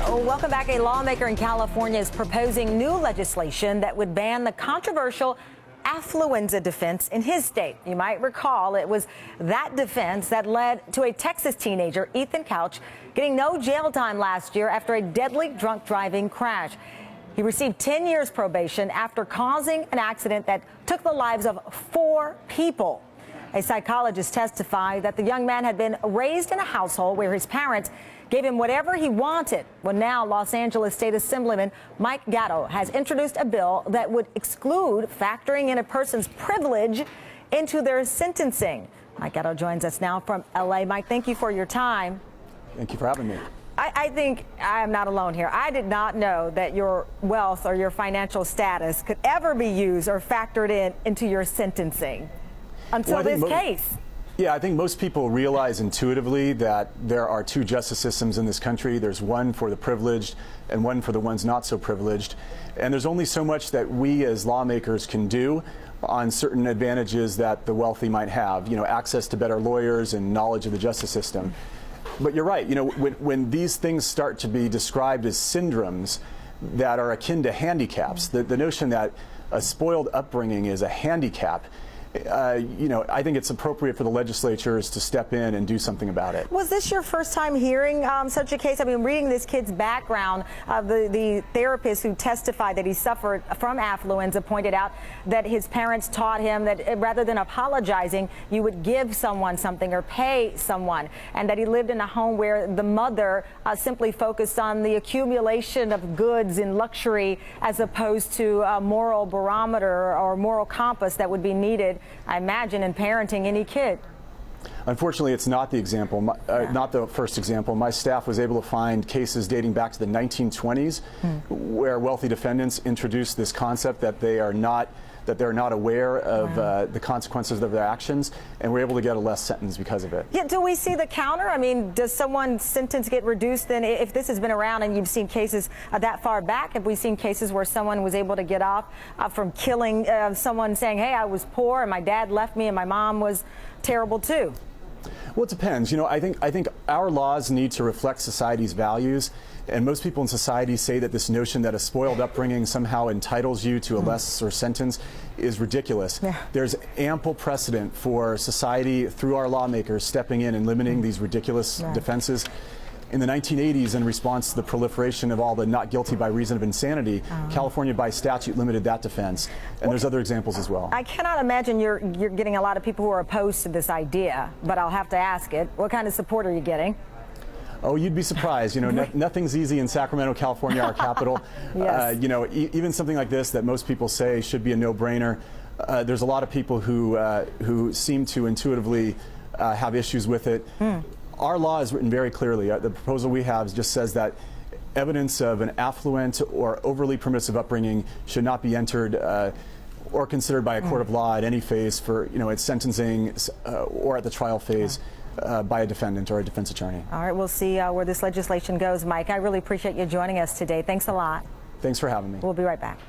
Welcome back. A lawmaker in California is proposing new legislation that would ban the controversial affluenza defense in his state. You might recall it was that defense that led to a Texas teenager, Ethan Couch, getting no jail time last year after a deadly drunk driving crash. He received 10 years probation after causing an accident that took the lives of 4 people. A psychologist testified that the young man had been raised in a household where his parents gave him whatever he wanted. Well, now Los Angeles State Assemblyman Mike Gatto has introduced a bill that would exclude factoring in a person's privilege into their sentencing. Mike Gatto joins us now from L.A. Mike, thank you for your time. Thank you for having me. I think I am not alone here. I did not know that your wealth or your financial status could ever be used or factored into your sentencing until this case. Yeah, I think most people realize intuitively that there are 2 justice systems in this country. There's one for the privileged and one for the ones not so privileged. And there's only so much that we as lawmakers can do on certain advantages that the wealthy might have, access to better lawyers and knowledge of the justice system. But you're right, when these things start to be described as syndromes that are akin to handicaps, the notion that a spoiled upbringing is a handicap, I think it's appropriate for the legislatures to step in and do something about it. Was this your first time hearing such a case? I mean, reading this kid's background, the therapist who testified that he suffered from affluenza pointed out that his parents taught him that rather than apologizing, you would give someone something or pay someone, and that he lived in a home where the mother simply focused on the accumulation of goods and luxury as opposed to a moral barometer or moral compass that would be needed, I imagine, in parenting any kid. Unfortunately, it's not the example, not the first example. My staff was able to find cases dating back to the 1920s where wealthy defendants introduced this concept that they're not aware of the consequences of their actions, and we're able to get a less sentence because of it. Yeah, do we see the counter? I mean, does someone's sentence get reduced then if this has been around and you've seen cases that far back? Have we seen cases where someone was able to get off from killing someone saying, hey, I was poor and my dad left me and my mom was terrible too? Well, it depends. I think our laws need to reflect society's values, and most people in society say that this notion that a spoiled upbringing somehow entitles you to a lesser sentence is ridiculous. Yeah. There's ample precedent for society, through our lawmakers, stepping in and limiting these ridiculous defenses. In the 1980s, in response to the proliferation of all the not guilty by reason of insanity, California by statute limited that defense. And there's other examples as well. I cannot imagine you're getting a lot of people who are opposed to this idea, but I'll have to ask it. What kind of support are you getting? Oh, you'd be surprised. Nothing's easy in Sacramento, California, our capital. Yes. Even something like this that most people say should be a no-brainer, there's a lot of people who seem to intuitively have issues with it. Our law is written very clearly. The proposal we have just says that evidence of an affluent or overly permissive upbringing should not be entered or considered by a court of law at any phase for, its sentencing or at the trial phase by a defendant or a defense attorney. All right, we'll see where this legislation goes, Mike. I really appreciate you joining us today. Thanks a lot. Thanks for having me. We'll be right back.